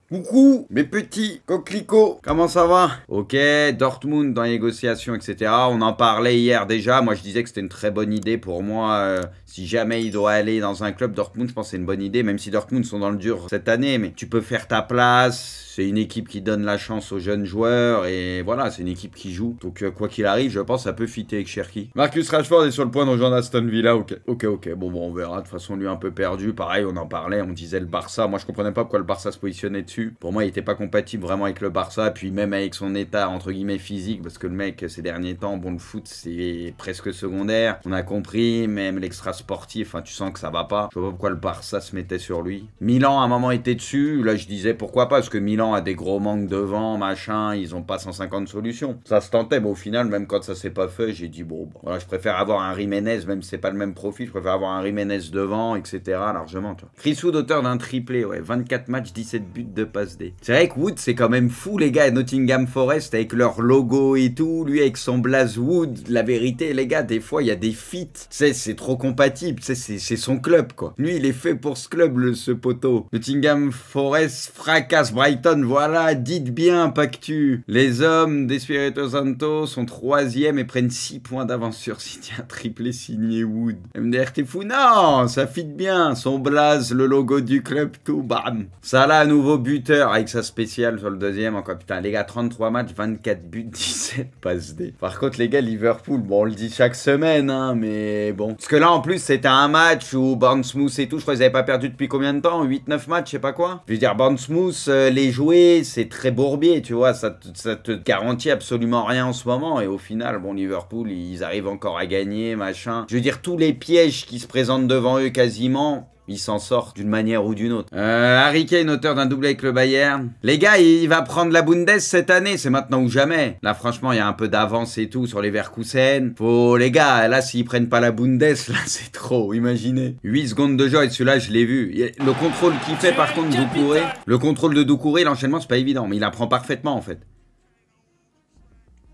Coucou, mes petits coquelicots, comment ça va? Ok, Dortmund dans les négociations, etc. On en parlait hier déjà. Moi, je disais que c'était une très bonne idée pour moi. Si jamais il doit aller dans un club, Dortmund, je pense que c'est une bonne idée. Même si Dortmund sont dans le dur cette année, mais tu peux faire ta place. C'est une équipe qui donne la chance aux jeunes joueurs. Et voilà, c'est une équipe qui joue. Donc, quoi qu'il arrive, je pense que ça peut fitter avec Cherki. Marcus Rashford est sur le point de rejoindre Aston Villa. Ok. Bon, on verra. De toute façon, lui, un peu perdu. Pareil, on en parlait. On disait le Barça. Moi, je comprenais pas pourquoi le Barça se positionnait dessus. Pour moi, il était pas compatible vraiment avec le Barça. Puis même avec son état, entre guillemets, physique. Parce que le mec, ces derniers temps, bon, le foot, c'est presque secondaire. On a compris. Même l'extra sportif, tu sens que ça va pas. Je vois pas pourquoi le Barça se mettait sur lui. Milan, à un moment, était dessus. Là, je disais pourquoi pas. Parce que Milan a des gros manques devant, machin, ils ont pas 150 solutions. Ça se tentait, mais au final, même quand ça s'est pas fait, j'ai dit bon, voilà, je préfère avoir un Jiménez, même si c'est pas le même profil, je préfère avoir un Jiménez devant, etc. largement, tu vois. Chris Wood, auteur d'un triplé, ouais, 24 matchs, 17 buts de passe D. C'est vrai que Wood, c'est quand même fou, les gars, à Nottingham Forest, avec leur logo et tout, lui avec son blaze Wood, la vérité, les gars, des fois, il y a des feats, c'est trop compatible, c'est son club, quoi. Lui, il est fait pour ce club, ce poteau. Nottingham Forest fracasse Brighton, voilà. Dites bien, Pactu. Les hommes d'Espirito Santo sont 3e et prennent 6 points d'avance sur City. Un triplé signé Wood. MDR, t'es fou? Non, ça fit bien. Son blaze, le logo du club, tout, bam. Salah, nouveau buteur avec sa spéciale sur le deuxième. Encore, putain, les gars, 33 matchs, 24 buts, 17 passes D. Par contre, les gars, Liverpool, bon, on le dit chaque semaine, hein, mais bon. Parce que là, en plus, c'était un match où Bournemouth et tout, je crois qu'ils avaient pas perdu depuis combien de temps? 8-9 matchs, je sais pas quoi. Je veux dire, Bournemouth, les jouets, c'est très bourbier, tu vois, ça te garantit absolument rien en ce moment, et au final, bon, Liverpool, ils arrivent encore à gagner, machin. Je veux dire, tous les pièges qui se présentent devant eux quasiment, ils s'en sortent d'une manière ou d'une autre. Harry Kane, auteur d'un doublé avec le Bayern. Les gars, il va prendre la Bundes cette année, c'est maintenant ou jamais. Là, franchement, il y a un peu d'avance et tout sur les Leverkusen. Les gars, là, s'ils prennent pas la Bundes, là, c'est trop, imaginez. 8 secondes de jeu, et celui-là, je l'ai vu. Le contrôle qu'il fait, par contre, Doucouré, le contrôle de Doucouré, l'enchaînement, c'est pas évident, mais il apprend parfaitement, en fait.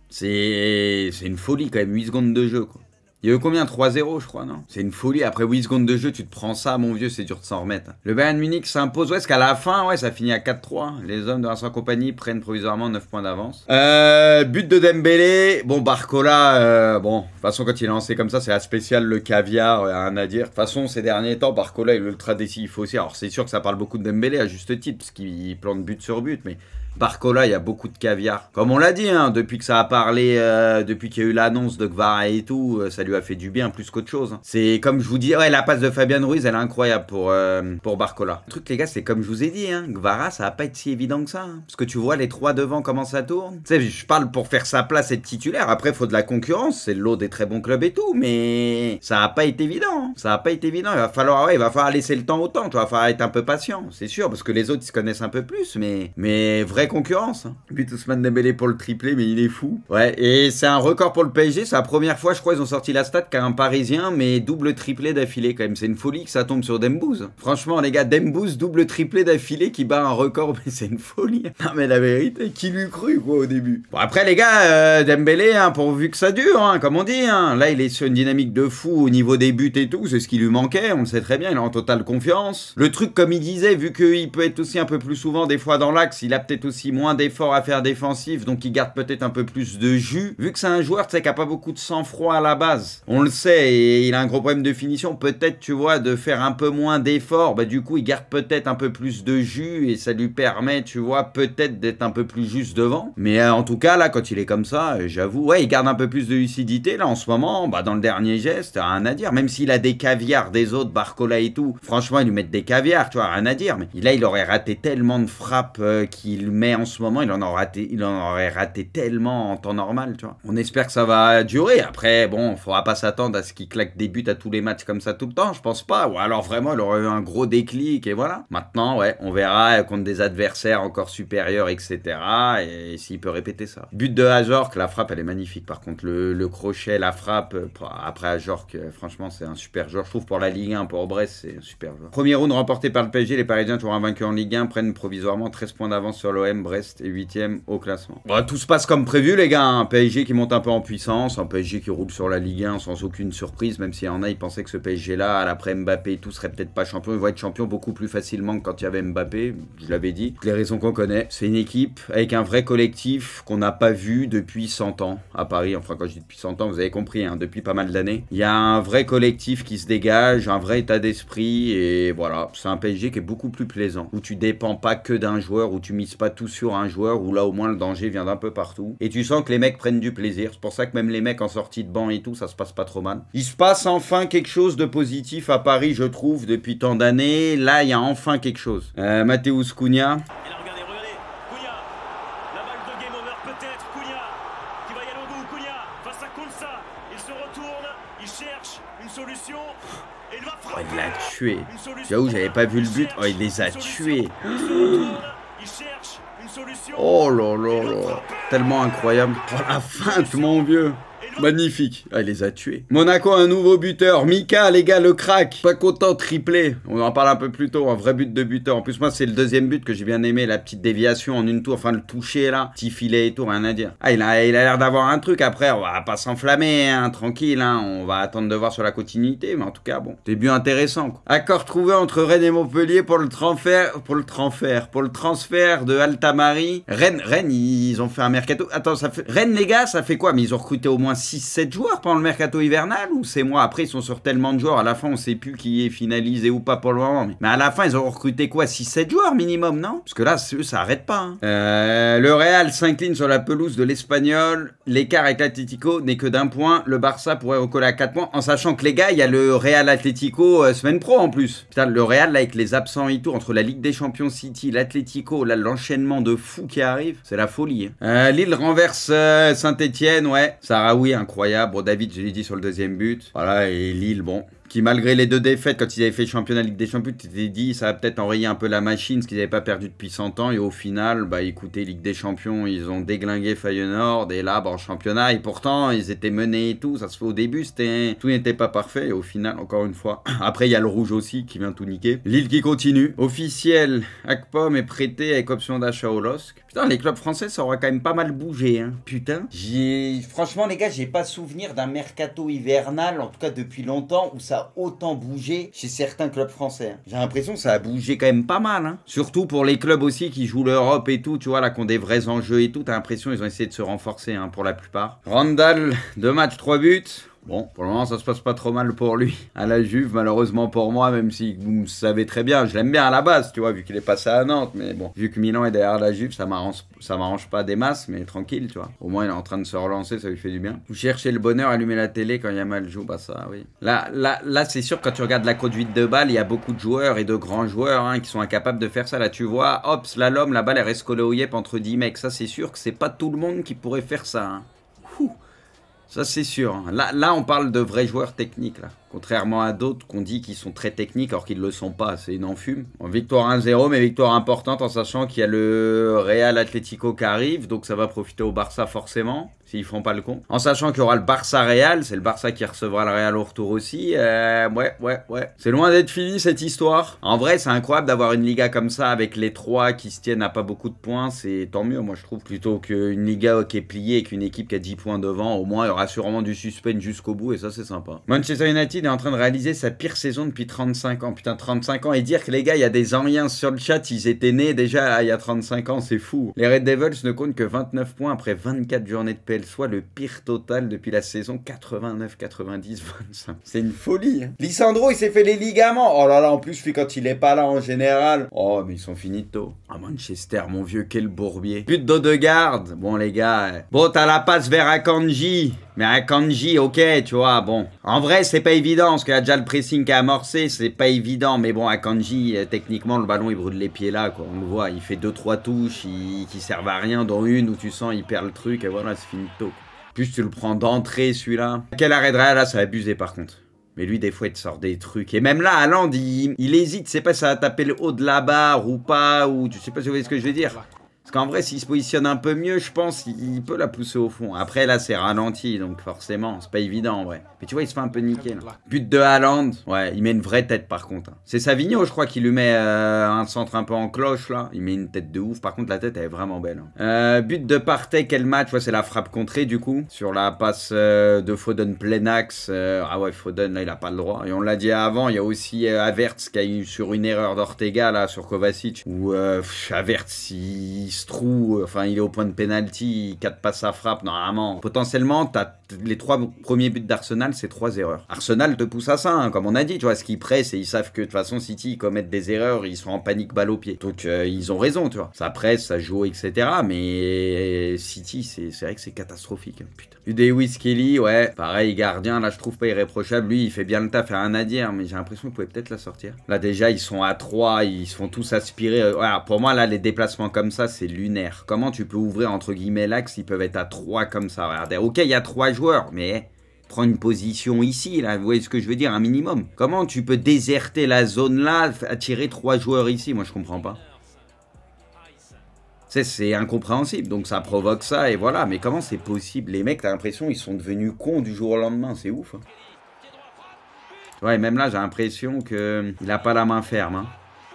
C'est une folie, quand même, 8 secondes de jeu, quoi. Il y a eu combien? 3-0, je crois, non? C'est une folie. Après 8 secondes de jeu, tu te prends ça, mon vieux, c'est dur de s'en remettre. Le Bayern Munich s'impose. Ouais, parce qu'à la fin, ouais, ça finit à 4-3. Les hommes de Vincent Kompany prennent provisoirement 9 points d'avance. But de Dembélé. Bon, Barcola, bon, de toute façon, quand il est lancé comme ça, c'est la spéciale, le caviar, rien à dire. De toute façon, ces derniers temps, Barcola, il est ultra décisif aussi. Alors, c'est sûr que ça parle beaucoup de Dembélé, à juste titre, parce qu'il plante but sur but, mais Barcola, il y a beaucoup de caviar. Comme on l'a dit, hein, depuis que ça a parlé, depuis qu'il y a eu l'annonce de Gvara et tout, ça lui a fait du bien plus qu'autre chose. Hein. C'est comme je vous dis, ouais, la passe de Fabian Ruiz, elle est incroyable pour Barcola. Le truc, les gars, c'est comme je vous ai dit, hein, Gvara, ça va pas être si évident que ça. Hein, parce que tu vois les trois devant comment ça tourne. Tu sais, je parle pour faire sa place et être titulaire. Après, il faut de la concurrence. C'est le lot des très bons clubs et tout, mais ça va pas été évident. Hein. Ça va pas été évident. Il va falloir laisser le temps au temps. Tu vas falloir être un peu patient, c'est sûr, parce que les autres ils se connaissent un peu plus, mais vrai concurrence. Hein. But Ousmane Dembélé pour le triplé, mais il est fou. Ouais, et c'est un record pour le PSG. C'est la première fois, je crois, ils ont sorti la stat qu'un Parisien, mais double triplé d'affilée quand même. C'est une folie que ça tombe sur Dembouz. Franchement, les gars, Dembouz, double triplé d'affilée qui bat un record, mais c'est une folie. Non, mais la vérité, qui l'eût cru, quoi, au début. Bon, après, les gars, Dembélé, hein, pourvu que ça dure, hein, comme on dit. Hein. Là, il est sur une dynamique de fou au niveau des buts et tout. C'est ce qui lui manquait, on le sait très bien. Il est en totale confiance. Le truc, comme il disait, vu qu'il peut être aussi un peu plus souvent, des fois dans l'axe, il a peut-être aussi moins d'efforts à faire défensif, donc il garde peut-être un peu plus de jus. Vu que c'est un joueur, tu sais, qui a pas beaucoup de sang-froid à la base, on le sait, et il a un gros problème de finition, peut-être, tu vois, de faire un peu moins d'efforts, bah du coup, il garde peut-être un peu plus de jus, et ça lui permet, tu vois, peut-être d'être un peu plus juste devant. Mais en tout cas, là, quand il est comme ça, j'avoue, ouais, il garde un peu plus de lucidité, là, en ce moment, bah dans le dernier geste, rien à dire, même s'il a des caviars des autres, Barcola et tout, franchement, ils lui mettent des caviars, tu vois, rien à dire, mais là, il aurait raté tellement de frappes qu'il met en ce moment, il en aurait raté tellement en temps normal, tu vois. On espère que ça va durer. Après, bon, faudra pas s'attendre à ce qu'il claque des buts à tous les matchs comme ça tout le temps, je pense pas. Ou alors vraiment, il aurait eu un gros déclic et voilà. Maintenant, ouais, on verra contre des adversaires encore supérieurs, etc. Et s'il peut répéter ça. But de Ajorc, la frappe, elle est magnifique. Par contre, le crochet, la frappe, après Ajorc, franchement, c'est un super joueur. Je trouve pour la Ligue 1, pour Brest, c'est un super joueur. Premier round remporté par le PSG, les Parisiens, toujours invaincus en Ligue 1, prennent provisoirement 13 points d'avance sur l'OM. même, Brest est 8ème au classement. Bon, tout se passe comme prévu les gars, un PSG qui monte un peu en puissance, un PSG qui roule sur la Ligue 1 sans aucune surprise, même s'il y en a, ils pensaient que ce PSG là, après Mbappé et tout, serait peut-être pas champion, ils vont être champion beaucoup plus facilement que quand il y avait Mbappé, je l'avais dit. Les raisons qu'on connaît, c'est une équipe avec un vrai collectif qu'on n'a pas vu depuis 100 ans à Paris, enfin quand je dis depuis 100 ans, vous avez compris, hein, depuis pas mal d'années. Il y a un vrai collectif qui se dégage, un vrai état d'esprit, et voilà, c'est un PSG qui est beaucoup plus plaisant, où tu dépends pas que d'un joueur, où tu mises pas tout sur un joueur, où là au moins le danger vient d'un peu partout, et tu sens que les mecs prennent du plaisir, c'est pour ça que même les mecs en sortie de banc et tout, ça se passe pas trop mal. Il se passe enfin quelque chose de positif à Paris, je trouve, depuis tant d'années, là il y a enfin quelque chose. Matheus Cunha. Regardez, Cunha, la balle de game over peut-être, Cunha, qui va y aller au bout, Cunha, face à Koulsa, il se retourne, il cherche une solution, et il va frapper. Oh, il l'a tué. J'avoue, j'avais pas vu le but, oh il les a tués. Il cherche une solution. Oh là là là, tellement incroyable. Oh la feinte mon vieux. Magnifique. Ah, il les a tués. Monaco, un nouveau buteur. Mika, les gars, le crack. Pas content, triplé. On en parle un peu plus tôt. Un vrai but de buteur. En plus, moi, c'est le deuxième but que j'ai bien aimé. La petite déviation en une tour. Enfin, le toucher, là. Petit filet et tout, rien à dire. Ah, il a l'air d'avoir un truc. Après, on va pas s'enflammer, hein. Tranquille, hein. On va attendre de voir sur la continuité. Mais en tout cas, bon. Début intéressant, quoi. Accord trouvé entre Rennes et Montpellier pour le transfert de Altamari. Rennes, ils ont fait un mercato. Attends, ça fait. Rennes, les gars, ça fait quoi? Mais ils ont recruté au moins 6-7 joueurs pendant le mercato hivernal, ou c'est moi? Après ils sont sur tellement de joueurs, à la fin on sait plus qui est finalisé ou pas pour le moment, mais à la fin ils ont recruté quoi, 6-7 joueurs minimum, non? Parce que là eux, ça arrête pas, hein. Le Real s'incline sur la pelouse de l'Espagnol, l'écart avec l'Atlético n'est que d'un point, le Barça pourrait recoller à 4 points, en sachant que les gars, il y a le Real Atlético semaine pro en plus. Putain, le Real là avec les absents et tout, entre la Ligue des Champions City, l'Atlético, là l'enchaînement de fous qui arrive, c'est la folie, hein. Lille renverse Saint-Etienne, ouais, Sahraoui incroyable. Bon, David, je l'ai dit sur le deuxième but. Voilà, et Lille, bon, qui malgré les 2 défaites, quand ils avaient fait championnat Ligue des Champions, tu t'es dit, ça va peut-être enrayer un peu la machine, ce qu'ils n'avaient pas perdu depuis 100 ans. Et au final, bah écoutez, Ligue des Champions, ils ont déglingué Feyenoord. Et là, bah, en championnat, et pourtant, ils étaient menés et tout. Ça se fait au début, tout n'était pas parfait. Et au final, encore une fois, après, il y a le rouge aussi qui vient tout niquer. Lille qui continue. Officiel, Akpom est prêté avec option d'achat au LOSC. Putain, les clubs français, ça aura quand même pas mal bougé, hein. Putain. Franchement, les gars, j'ai pas souvenir d'un mercato hivernal, en tout cas depuis longtemps, où ça a autant bougé chez certains clubs français. J'ai l'impression que ça a bougé quand même pas mal, hein. Surtout pour les clubs aussi qui jouent l'Europe et tout, tu vois, là, qui ont des vrais enjeux et tout. T'as l'impression qu'ils ont essayé de se renforcer, hein, pour la plupart. Randall, 2 matchs, 3 buts. Bon, pour le moment, ça se passe pas trop mal pour lui. À la Juve, malheureusement pour moi, même si vous me savez très bien, je l'aime bien à la base, tu vois, vu qu'il est passé à Nantes. Mais bon, vu que Milan est derrière la Juve, ça m'arrange pas des masses, mais tranquille, tu vois. Au moins, il est en train de se relancer, ça lui fait du bien. Vous cherchez le bonheur, allumer la télé quand Yamal joue, bah ça, oui. Là, c'est sûr, quand tu regardes la conduite de balle, il y a beaucoup de joueurs et de grands joueurs, hein, qui sont incapables de faire ça. Là, tu vois, hop, slalom, la balle, elle reste collée au yep entre 10 mecs. Ça, c'est sûr que c'est pas tout le monde qui pourrait faire ça, hein. Ça, c'est sûr. Là, on parle de vrais joueurs techniques, là. Contrairement à d'autres qu'on dit qu'ils sont très techniques alors qu'ils ne le sont pas, c'est une enfume. Bon, victoire 1-0, mais victoire importante en sachant qu'il y a le Real Atlético qui arrive, donc ça va profiter au Barça forcément, s'ils font pas le con. En sachant qu'il y aura le Barça-Real, c'est le Barça qui recevra le Real au retour aussi. Ouais. C'est loin d'être fini cette histoire. En vrai, c'est incroyable d'avoir une Liga comme ça avec les 3 qui se tiennent à pas beaucoup de points, c'est tant mieux, moi je trouve. Plutôt qu'une Liga qui est pliée et qu'une équipe qui a 10 points devant, au moins il y aura sûrement du suspense jusqu'au bout et ça c'est sympa. Manchester United est en train de réaliser sa pire saison depuis 35 ans. Putain, 35 ans. Et dire que les gars, il y a des anciens sur le chat, ils étaient nés déjà il y a 35 ans, c'est fou. Les Red Devils ne comptent que 29 points après 24 journées de PL, soit le pire total depuis la saison 89, 90, 25. C'est une folie, hein. Lisandro, il s'est fait les ligaments. Oh là là, en plus, lui, quand il est pas là en général. Oh, mais ils sont finito. Ah, Manchester, mon vieux, quel bourbier. But d'Odegaard. Bon, les gars. Bon, t'as la passe vers Akanji. Mais Akanji, ok, tu vois, bon. En vrai, c'est pas évident, parce qu'il y a déjà le pressing qui a amorcé, c'est pas évident. Mais bon, Akanji, techniquement, le ballon, il brûle les pieds là, quoi. On le voit, il fait 2-3 touches qui servent à rien, dont une où tu sens, il perd le truc, et voilà, c'est finito. Plus tu le prends d'entrée, celui-là. Quel arrêt de Real, là, ça a abusé, par contre. Mais lui, des fois, il te sort des trucs. Et même là, Haaland, il hésite, c'est pas si ça va taper le haut de la barre ou pas, ou tu sais pas si vous voyez ce que je veux dire. Parce qu'en vrai, s'il se positionne un peu mieux, je pense, il peut la pousser au fond. Après, là, c'est ralenti, donc forcément, c'est pas évident, en vrai. Mais tu vois, il se fait un peu niquer, là. But de Haaland. Ouais, il met une vraie tête, par contre. C'est Savigno, je crois, qui lui met un centre un peu en cloche, là. Il met une tête de ouf. Par contre, la tête, elle est vraiment belle. But de Partey, quel match? Ouais, c'est la frappe contrée, du coup. Sur la passe de Foden plein axe. Ah ouais, Foden, là, il a pas le droit. Et on l'a dit avant, il y a aussi Havertz qui a eu sur une erreur d'Ortega, là, sur Kovacic. Où Havertz, il se trouve, enfin, il est au point de pénalty, il capte pas sa frappe. Normalement, potentiellement, t'as les 3 premiers buts d'Arsenal, c'est 3 erreurs. Arsenal te pousse à ça, hein, comme on a dit, tu vois, ce qu'ils pressent et ils savent que de toute façon, City, ils commettent des erreurs, ils sont en panique balle au pied. Donc, ils ont raison, tu vois. Ça presse, ça joue, etc. Mais City, c'est vrai que c'est catastrophique, hein, putain. Lewis Kelly, ouais, pareil, gardien, là, je trouve pas irréprochable. Lui, il fait bien le taf, il a rien à dire, mais j'ai l'impression qu'il pouvait peut-être la sortir. Là, déjà, ils sont à 3, ils se font tous aspirer. Voilà, pour moi, là, les déplacements comme ça, c'est lunaire. Comment tu peux ouvrir, entre guillemets, l'axe, ils peuvent être à 3 comme ça, regardez. Ok, il y a 3 joueurs, mais prends une position ici, là, vous voyez ce que je veux dire, un minimum. Comment tu peux déserter la zone là, attirer 3 joueurs ici? Moi, je comprends pas. C'est incompréhensible, donc ça provoque ça, et voilà. Mais comment c'est possible? Les mecs, t'as l'impression, ils sont devenus cons du jour au lendemain, c'est ouf. Hein. Ouais, même là, j'ai l'impression qu'il a pas la main ferme, hein.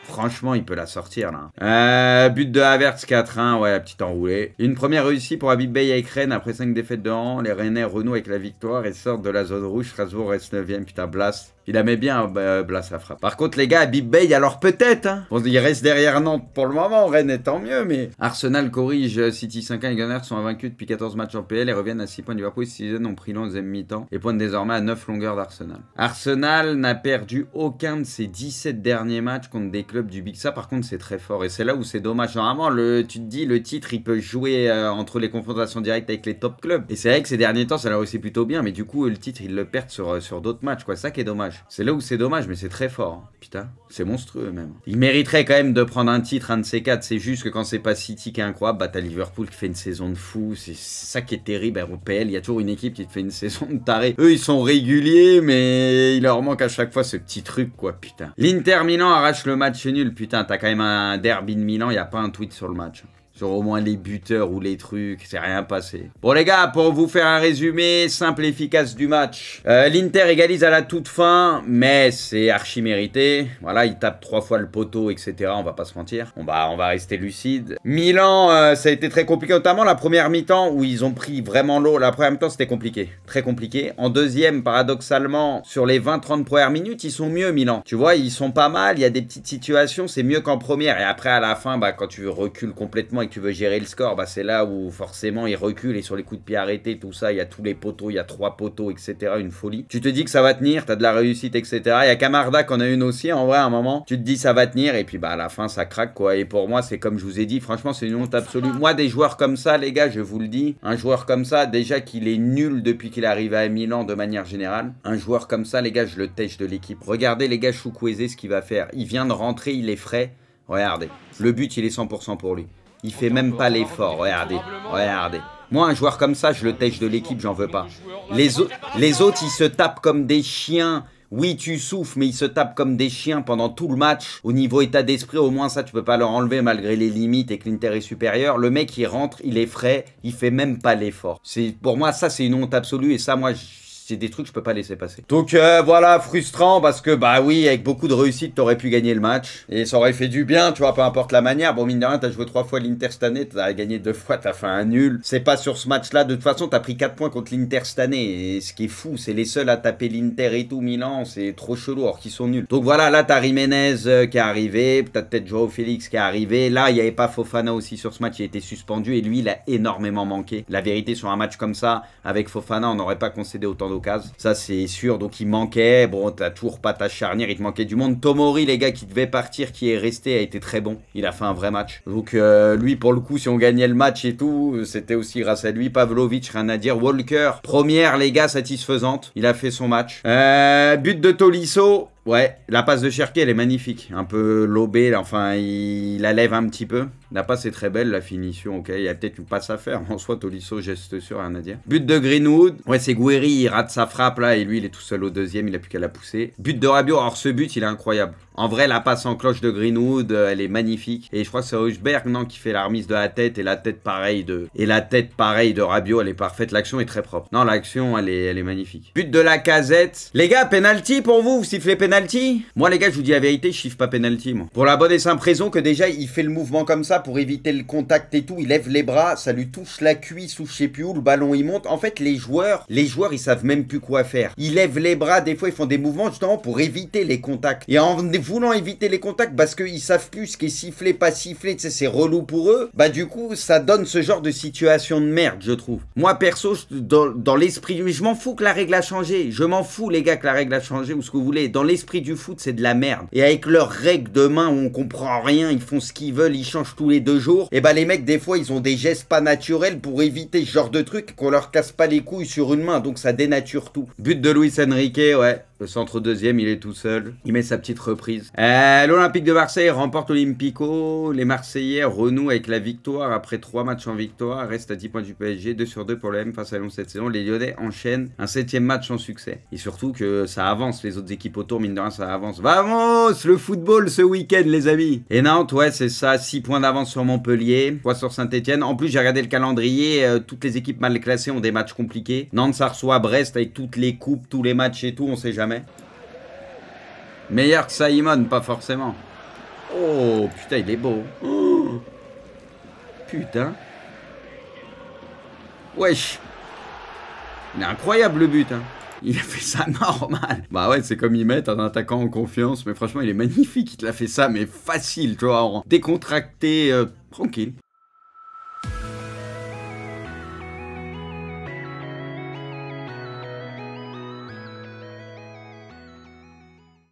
Franchement, il peut la sortir, là. But de Havertz 4-1, ouais, la petite enroulée. Une première réussie pour Habib Beye avec Rennes après 5 défaites de rang. Les Rennais renouent avec la victoire et sortent de la zone rouge. Strasbourg reste 9ème, putain, Blas. Il la met bien, Blas, la frappe. Par contre, les gars, Habib Beye, alors peut-être, hein. Bon, il reste derrière Nantes pour le moment, Rennes est tant mieux, mais... Arsenal corrige, City 5-1 et Gunners sont invaincus depuis 14 matchs en PL et reviennent à 6 points. Liverpool, 6 ont pris long deuxième mi-temps et pointent désormais à 9 longueurs d'Arsenal. Arsenal n'a perdu aucun de ses 17 derniers matchs contre des clubs du Big. Ça, par contre, c'est très fort et c'est là où c'est dommage. Normalement, tu te dis, le titre, il peut jouer entre les confrontations directes avec les top clubs. Et c'est vrai que ces derniers temps, ça leur réussit plutôt bien, mais du coup, le titre, ils le perdent sur d'autres matchs, quoi. C'est ça qui est dommage. C'est là où c'est dommage, mais c'est très fort. Hein. Putain, c'est monstrueux même. Ils mériteraient quand même de prendre un titre, un de ces 4. C'est juste que quand c'est pas City qui est incroyable, bah t'as Liverpool qui fait une saison de fou. C'est ça qui est terrible. Au PL, il y a toujours une équipe qui te fait une saison de taré. Eux, ils sont réguliers, mais il leur manque à chaque fois ce petit truc, quoi. Putain. L'Inter Milan arrache le match nul. Putain, t'as quand même un derby de Milan. Il n'y a pas un tweet sur le match. Sur au moins les buteurs ou les trucs, c'est rien passé. Bon les gars, pour vous faire un résumé simple et efficace du match. L'Inter égalise à la toute fin, mais c'est archi mérité. Voilà, il tape 3 fois le poteau, etc. On va pas se mentir. On va rester lucide. Milan, ça a été très compliqué, notamment la première mi-temps où ils ont pris vraiment l'eau. La première mi-temps, c'était compliqué. Très compliqué. En deuxième, paradoxalement, sur les 20-30 premières minutes, ils sont mieux, Milan. Tu vois, ils sont pas mal, il y a des petites situations, c'est mieux qu'en première. Et après, à la fin, bah, quand tu recules complètement et que tu veux gérer le score, bah c'est là où forcément il recule et sur les coups de pied arrêtés, tout ça, il y a tous les poteaux, il y a 3 poteaux, etc. Une folie. Tu te dis que ça va tenir, t'as de la réussite, etc. Il y a Camarda qu'on a une aussi, en vrai, à un moment. Tu te dis ça va tenir et puis bah à la fin ça craque, quoi. Et pour moi, c'est comme je vous ai dit, franchement, c'est une honte absolue. Moi, des joueurs comme ça, les gars, je vous le dis, un joueur comme ça, déjà qu'il est nul depuis qu'il est arrivé à Milan de manière générale. Un joueur comme ça, les gars, je le tèche de l'équipe. Regardez, les gars, Chukwueze, ce qu'il va faire. Il vient de rentrer, il est frais. Regardez. Le but, il est 100% pour lui. Il fait même pas l'effort, regardez, regardez. Moi, un joueur comme ça, je le tèche de l'équipe, j'en veux pas. Les autres, ils se tapent comme des chiens. Oui, tu souffles, mais ils se tapent comme des chiens pendant tout le match. Au niveau état d'esprit, au moins ça, tu peux pas leur enlever malgré les limites et que l'Inter est supérieur. Le mec, il rentre, il est frais, il fait même pas l'effort. Pour moi, ça, c'est une honte absolue et ça, moi, c'est des trucs que je peux pas laisser passer. Donc voilà, frustrant parce que bah oui, avec beaucoup de réussite, t'aurais pu gagner le match. Et ça aurait fait du bien, tu vois, peu importe la manière. Bon, mine de rien, t'as joué 3 fois l'Inter cette année, t'as gagné 2 fois, t'as fait un nul. C'est pas sur ce match-là, de toute façon, t'as pris 4 points contre l'Inter cette année. Et ce qui est fou, c'est les seuls à taper l'Inter et tout, Milan, c'est trop chelou, alors qu'ils sont nuls. Donc voilà, là, t'as Jiménez qui est arrivé, t'as peut-être Joao Félix qui est arrivé. Là, il n'y avait pas Fofana aussi sur ce match, il a été suspendu et lui, il a énormément manqué. La vérité, sur un match comme ça, avec Fofana, on n'aurait pas concédé autant d'occasions. Ça, c'est sûr, donc il manquait, bon, t'as toujours pas ta charnière, il te manquait du monde. Tomori, les gars, qui devait partir, qui est resté, a été très bon, il a fait un vrai match. Donc lui, pour le coup, si on gagnait le match et tout, c'était aussi grâce à lui. Pavlovic, rien à dire. Walker, première, les gars, satisfaisante, il a fait son match. But de Tolisso. Ouais, la passe de Cherki, elle est magnifique. Un peu lobée, là, enfin, il la lève un petit peu. La passe est très belle, la finition, ok. Il y a peut-être une passe à faire. En soit, Tolisso, geste sûr, rien à dire. But de Greenwood. Ouais, c'est Guéry, il rate sa frappe, là, et lui, il est tout seul au deuxième, il a plus qu'à la pousser. But de Rabiot, alors ce but, il est incroyable. En vrai, la passe en cloche de Greenwood, elle est magnifique. Et je crois que c'est Højbjerg, non, qui fait la remise de la tête. Et la tête pareil de Rabiot, elle est parfaite. L'action est très propre. Non, l'action, elle est magnifique. But de Lacazette. Les gars, penalty pour vous? Vous sifflez penalty? Moi, les gars, je vous dis la vérité, je chiffre pas penalty, moi. Pour la bonne et simple raison que déjà, il fait le mouvement comme ça pour éviter le contact et tout. Il lève les bras, ça lui touche la cuisse ou je sais plus où, le ballon il monte. En fait, les joueurs, ils savent même plus quoi faire. Ils lèvent les bras, des fois, ils font des mouvements justement pour éviter les contacts. Et en voulant éviter les contacts, parce qu'ils savent plus ce qui est sifflé, pas sifflé, tu sais, c'est relou pour eux, bah du coup, ça donne ce genre de situation de merde, je trouve. Moi, perso, dans l'esprit du... Je m'en fous que la règle a changé. Je m'en fous, les gars, que la règle a changé ou ce que vous voulez. Dans l'esprit du foot, c'est de la merde. Et avec leurs règles de main où on comprend rien, ils font ce qu'ils veulent, ils changent tous les 2 jours, et bah les mecs, des fois, ils ont des gestes pas naturels pour éviter ce genre de truc, qu'on leur casse pas les couilles sur une main, donc ça dénature tout. But de Luis Enrique, ouais. Le centre deuxième, il est tout seul. Il met sa petite reprise. L'Olympique de Marseille remporte l'Olympico. Les Marseillais renouent avec la victoire après 3 matchs en victoire. Reste à 10 points du PSG, 2 sur 2 pour l'OM face à Lyon cette saison. Les Lyonnais enchaînent un 7e match en succès. Et surtout que ça avance. Les autres équipes autour, mine de rien, ça avance. Vamos, le football ce week-end, les amis. Et Nantes, ouais, c'est ça. 6 points d'avance sur Montpellier. 3 sur Saint-Etienne. En plus, j'ai regardé le calendrier. Toutes les équipes mal classées ont des matchs compliqués. Nantes, ça reçoit Brest avec toutes les coupes, tous les matchs et tout. On sait jamais. Meilleur que Simon, pas forcément. Oh, putain, il est beau. Oh, putain. Wesh. Il est incroyable le but. Hein. Il a fait ça normal. Bah ouais, c'est comme ils mettent un attaquant en confiance. Mais franchement, il est magnifique. Il te l'a fait ça, mais facile, tu vois. Décontracté, tranquille.